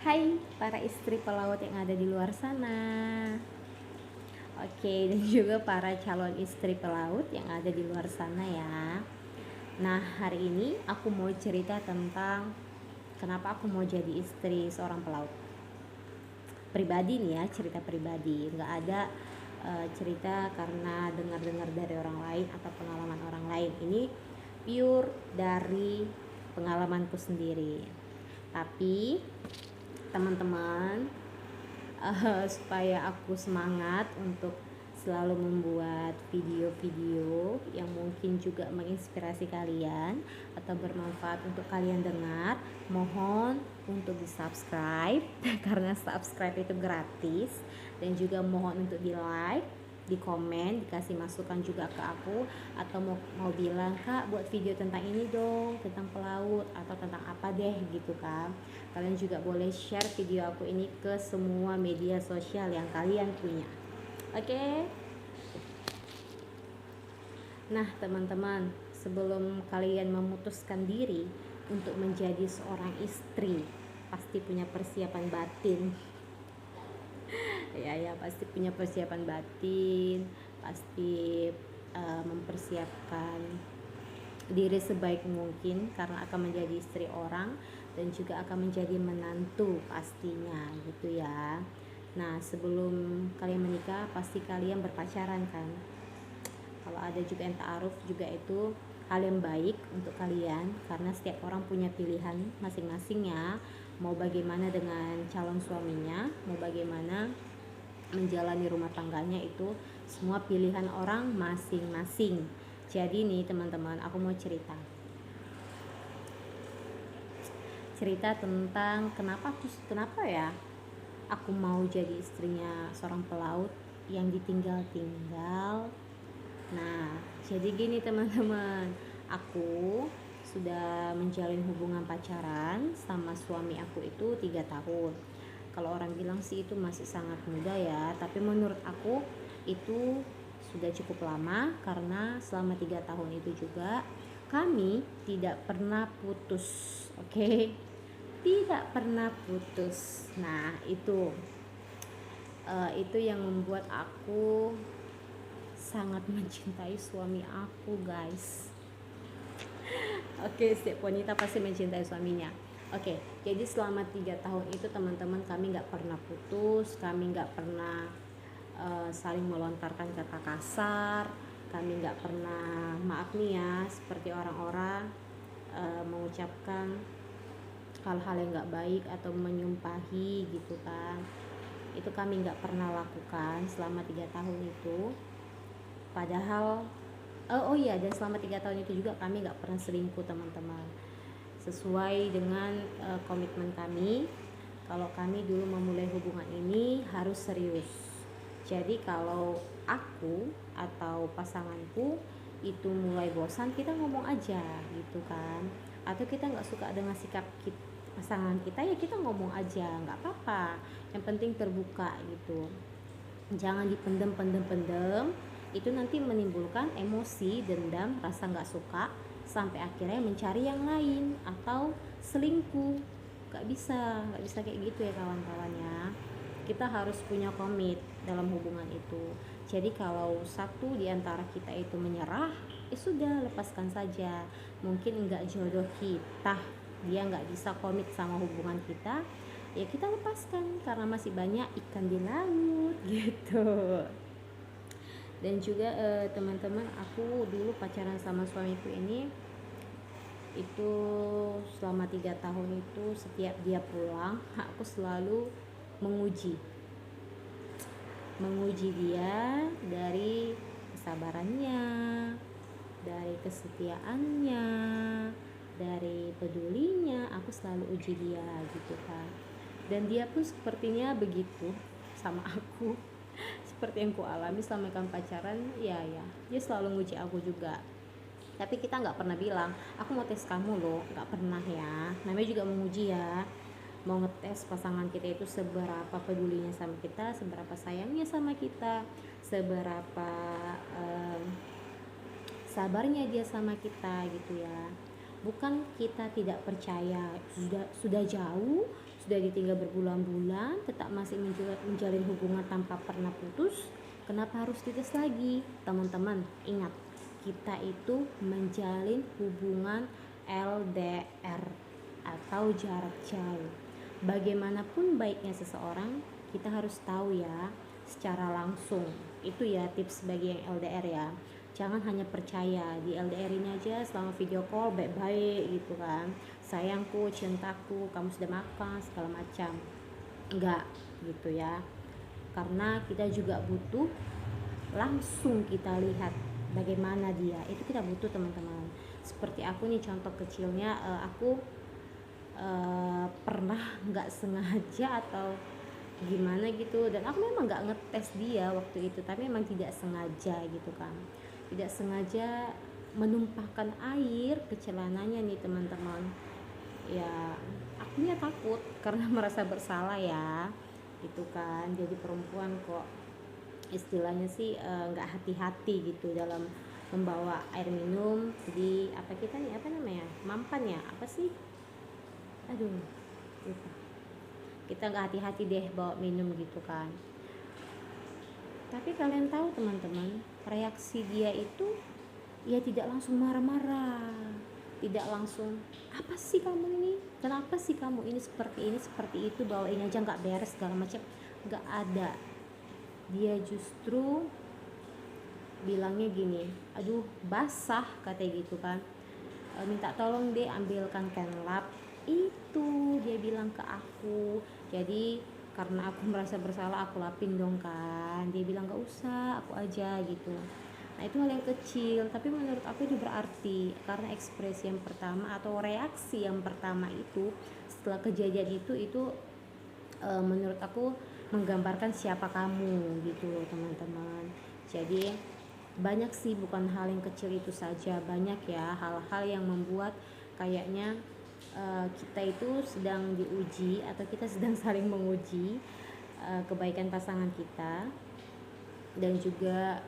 Hai para istri pelaut yang ada di luar sana. Oke, dan juga para calon istri pelaut yang ada di luar sana ya. Nah, hari ini aku mau cerita tentang kenapa aku mau jadi istri seorang pelaut. Pribadi nih ya, cerita pribadi. Nggak ada cerita karena dengar-dengar dari orang lain atau pengalaman orang lain. Ini pure dari pengalamanku sendiri. Tapi teman-teman, supaya aku semangat untuk selalu membuat video-video yang mungkin juga menginspirasi kalian atau bermanfaat untuk kalian dengar, mohon untuk di subscribe karena subscribe itu gratis, dan juga mohon untuk di like, di komen, dikasih masukan juga ke aku, atau mau bilang, Kak buat video tentang ini dong, tentang pelaut atau tentang apa deh gitu kan. Kalian juga boleh share video aku ini ke semua media sosial yang kalian punya. Oke. Nah teman-teman, sebelum kalian memutuskan diri untuk menjadi seorang istri, pasti punya persiapan batin. ya pasti punya persiapan batin, pasti mempersiapkan diri sebaik mungkin karena akan menjadi istri orang dan juga akan menjadi menantu pastinya gitu ya. Nah, sebelum kalian menikah pasti kalian berpacaran kan. Kalau ada juga yang ta'aruf juga itu hal yang baik untuk kalian karena setiap orang punya pilihan masing-masing ya. Mau bagaimana dengan calon suaminya, mau bagaimana menjalani rumah tangganya, itu semua pilihan orang masing-masing. Jadi nih teman-teman, aku mau cerita tentang kenapa ya aku mau jadi istrinya seorang pelaut yang ditinggal-tinggal. Nah, jadi gini teman-teman, aku sudah menjalin hubungan pacaran sama suami aku itu 3 tahun. Kalau orang bilang sih itu masih sangat muda ya, tapi menurut aku itu sudah cukup lama karena selama 3 tahun itu juga kami tidak pernah putus. Oke, tidak pernah putus. Nah, itu yang membuat aku sangat mencintai suami aku, guys. Oke, setiap wanita pasti mencintai suaminya. Oke, jadi selama 3 tahun itu teman-teman kami nggak pernah putus, kami nggak pernah saling melontarkan kata kasar, kami nggak pernah, maaf nih ya, seperti orang-orang mengucapkan hal-hal yang nggak baik atau menyumpahi gitu kan. Itu kami nggak pernah lakukan selama 3 tahun itu. Padahal oh iya, dan selama 3 tahun itu juga kami nggak pernah selingkuh teman-teman. Sesuai dengan komitmen kami, kalau kami dulu memulai hubungan ini harus serius. Jadi kalau aku atau pasanganku itu mulai bosan, kita ngomong aja gitu kan. Atau kita nggak suka dengan sikap pasangan kita, ya kita ngomong aja, nggak apa-apa. Yang penting terbuka gitu. Jangan dipendem, itu nanti menimbulkan emosi, dendam, rasa nggak suka, sampai akhirnya mencari yang lain atau selingkuh. Nggak bisa kayak gitu ya kawan-kawannya. Kita harus punya komit dalam hubungan itu. Jadi kalau satu di antara kita itu menyerah, sudah, lepaskan saja. Mungkin nggak jodoh kita, dia nggak bisa komit sama hubungan kita, ya kita lepaskan karena masih banyak ikan di laut gitu. Dan juga teman-teman, aku dulu pacaran sama suamiku ini itu selama 3 tahun itu setiap dia pulang aku selalu menguji dia dari kesabarannya, dari kesetiaannya, dari pedulinya. Aku selalu uji dia gitu kan, dan dia pun sepertinya begitu sama aku. Seperti yang ku alami selama kami pacaran, ya dia selalu nguji aku juga. Tapi kita nggak pernah bilang aku mau tes kamu loh, nggak pernah ya. Namanya juga menguji ya, mau ngetes pasangan kita itu seberapa pedulinya sama kita, seberapa sayangnya sama kita, seberapa sabarnya dia sama kita gitu ya. Bukan kita tidak percaya, sudah jauh, sudah ditinggal berbulan-bulan tetap masih menjalin hubungan tanpa pernah putus, kenapa harus dites lagi? Teman-teman ingat, kita itu menjalin hubungan LDR atau jarak jauh. Bagaimanapun baiknya seseorang, kita harus tahu ya secara langsung. Itu ya tips bagi yang LDR ya. Jangan hanya percaya di LDR ini aja selama video call baik-baik gitu kan. Sayangku, cintaku, kamu sudah makan segala macam. Enggak gitu ya. Karena kita juga butuh langsung kita lihat bagaimana dia. Itu kita butuh teman-teman. Seperti aku nih contoh kecilnya, aku pernah nggak sengaja atau gimana gitu, dan aku memang nggak ngetes dia waktu itu, tapi memang tidak sengaja gitu kan, tidak sengaja menumpahkan air ke celananya nih teman-teman. Ya akunya takut karena merasa bersalah ya gitu kan, jadi perempuan kok istilahnya sih nggak hati-hati gitu dalam membawa air minum. Jadi apa kita nih, apa namanya, mampan ya, apa sih, aduh lupa, kita nggak hati-hati deh bawa minum gitu kan. Tapi kalian tahu teman-teman, reaksi dia itu ya tidak langsung marah-marah, tidak langsung apa sih kamu ini, kenapa sih kamu ini seperti itu, bawa ini aja nggak beres segala macam, nggak ada. Dia justru bilangnya gini, aduh basah katanya gitu kan, minta tolong deh ambilkan kain lap, itu dia bilang ke aku. Jadi karena aku merasa bersalah, aku lapin dong kan. Dia bilang gak usah, aku aja gitu. Nah itu hal yang kecil, tapi menurut aku itu berarti, karena ekspresi yang pertama atau reaksi yang pertama itu setelah kejadian itu menurut aku menggambarkan siapa kamu gitu loh teman-teman. Jadi banyak sih, bukan hal yang kecil itu saja, banyak ya hal-hal yang membuat kayaknya kita itu sedang diuji atau kita sedang saling menguji kebaikan pasangan kita, dan juga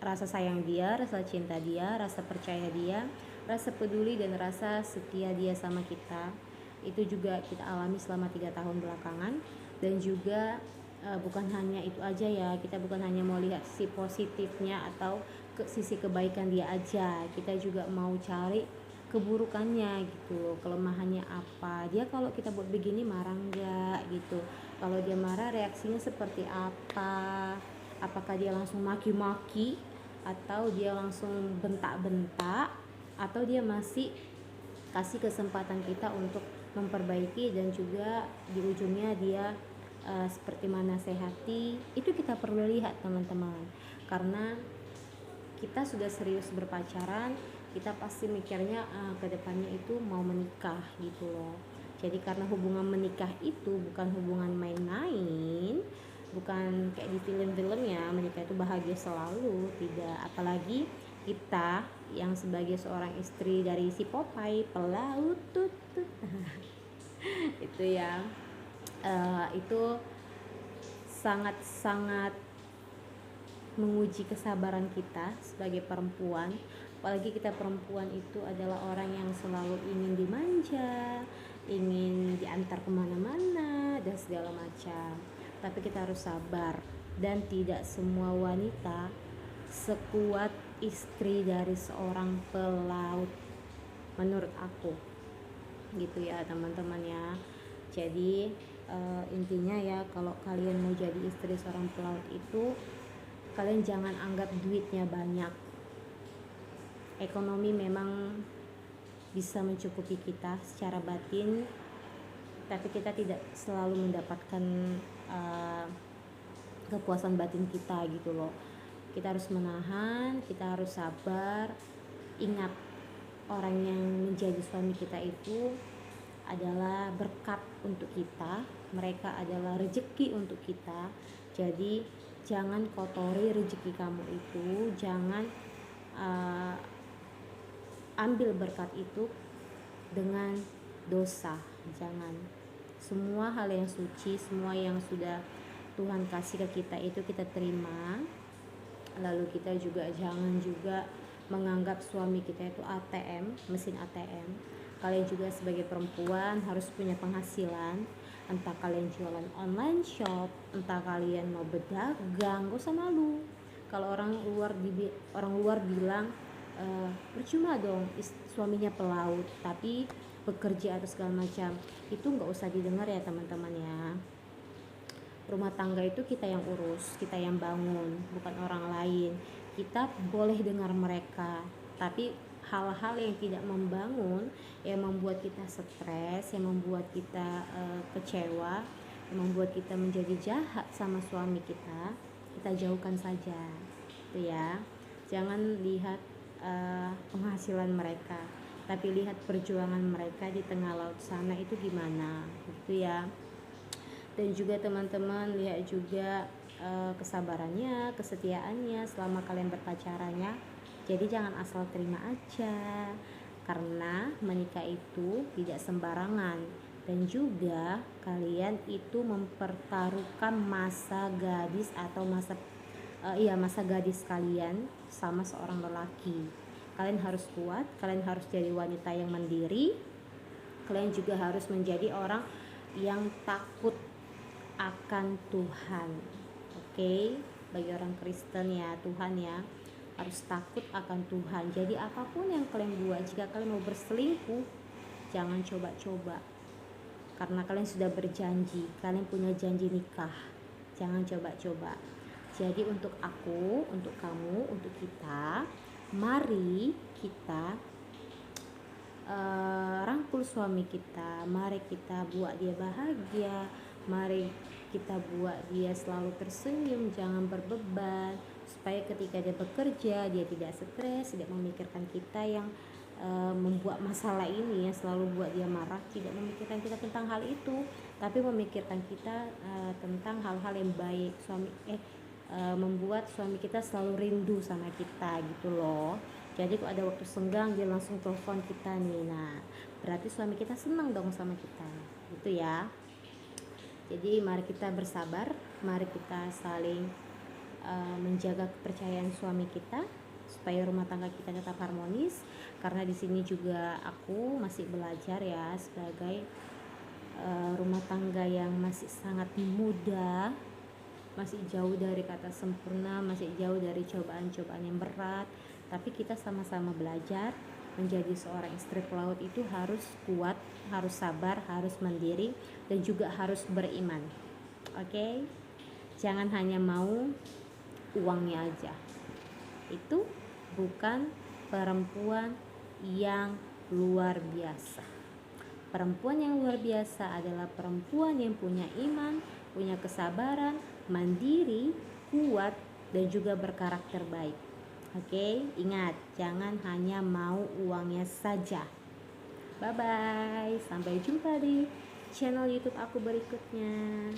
rasa sayang dia, rasa cinta dia, rasa percaya dia, rasa peduli dan rasa setia dia sama kita. Itu juga kita alami selama 3 tahun belakangan. Dan juga bukan hanya itu aja ya, kita bukan hanya mau lihat sisi positifnya atau sisi kebaikan dia aja, kita juga mau cari keburukannya gitu loh, kelemahannya apa dia, kalau kita buat begini marah enggak gitu, kalau dia marah reaksinya seperti apa, apakah dia langsung maki-maki atau dia langsung bentak-bentak, atau dia masih kasih kesempatan kita untuk memperbaiki, dan juga di ujungnya dia seperti menasehati. Itu kita perlu lihat teman-teman, karena kita sudah serius berpacaran, kita pasti mikirnya ke depannya itu mau menikah gitu loh. Jadi karena hubungan menikah itu bukan hubungan main-main, bukan kayak di film-film ya menikah itu bahagia selalu, tidak. Apalagi kita yang sebagai seorang istri dari si Popeye pelaut tutut itu ya, itu sangat-sangat menguji kesabaran kita sebagai perempuan. Apalagi kita perempuan itu adalah orang yang selalu ingin dimanja, ingin diantar kemana-mana dan segala macam. Tapi kita harus sabar, dan tidak semua wanita sekuat istri dari seorang pelaut menurut aku gitu ya teman-teman ya. Jadi intinya ya, kalau kalian mau jadi istri seorang pelaut itu, kalian jangan anggap duitnya banyak. Ekonomi memang bisa mencukupi kita secara batin, tapi kita tidak selalu mendapatkan kepuasan batin kita gitu loh. Kita harus menahan, kita harus sabar. Ingat, orang yang menjadi suami kita itu adalah berkat untuk kita, mereka adalah rezeki untuk kita. Jadi jangan kotori rezeki kamu itu, jangan ambil berkat itu dengan dosa. Jangan. Semua hal yang suci, semua yang sudah Tuhan kasih ke kita itu kita terima. Lalu kita juga jangan juga menganggap suami kita itu ATM, mesin ATM. Kalian juga sebagai perempuan harus punya penghasilan, entah kalian jualan online shop, entah kalian mau berdagang, gak usah malu. Kalau orang luar bilang percuma dong suaminya pelaut tapi bekerja atau segala macam, itu nggak usah didengar ya teman-teman ya. Rumah tangga itu kita yang urus, kita yang bangun, bukan orang lain. Kita boleh dengar mereka, tapi hal-hal yang tidak membangun, yang membuat kita stres, yang membuat kita kecewa, yang membuat kita menjadi jahat sama suami kita jauhkan saja, itu ya. Jangan lihat penghasilan mereka, tapi lihat perjuangan mereka di tengah laut sana itu gimana, gitu ya. Dan juga teman-teman lihat juga kesabarannya, kesetiaannya selama kalian berpacarannya. Jadi jangan asal terima aja, karena menikah itu tidak sembarangan, dan juga kalian itu mempertaruhkan masa gadis atau masa gadis kalian sama seorang lelaki. Kalian harus kuat, kalian harus jadi wanita yang mandiri, kalian juga harus menjadi orang yang takut akan Tuhan. Oke, bagi orang Kristen ya, Tuhan ya, harus takut akan Tuhan. Jadi apapun yang kalian buat, jika kalian mau berselingkuh, jangan coba-coba, karena kalian sudah berjanji, kalian punya janji nikah. Jangan coba-coba. Jadi untuk aku, untuk kamu, untuk kita, mari kita rangkul suami kita, mari kita buat dia bahagia, mari kita buat dia selalu tersenyum, jangan berbeban, supaya ketika dia bekerja dia tidak stres, tidak memikirkan kita yang membuat masalah ini, yang selalu buat dia marah, tidak memikirkan kita tentang hal itu, tapi memikirkan kita tentang hal-hal yang baik. Membuat suami kita selalu rindu sama kita gitu loh. Jadi kalau ada waktu senggang dia langsung telepon kita nih, nah berarti suami kita senang dong sama kita, gitu ya. Jadi mari kita bersabar, mari kita saling menjaga kepercayaan suami kita supaya rumah tangga kita tetap harmonis. Karena di sini juga aku masih belajar ya sebagai rumah tangga yang masih sangat muda, masih jauh dari kata sempurna, masih jauh dari cobaan-cobaan yang berat. Tapi kita sama-sama belajar menjadi seorang istri pelaut itu harus kuat, harus sabar, harus mandiri, dan juga harus beriman. Oke? Jangan hanya mau uangnya aja. Itu bukan perempuan yang luar biasa. Perempuan yang luar biasa adalah perempuan yang punya iman, punya kesabaran, mandiri, kuat, dan juga berkarakter baik. Oke, ingat, jangan hanya mau uangnya saja. Bye bye, sampai jumpa di channel YouTube aku berikutnya.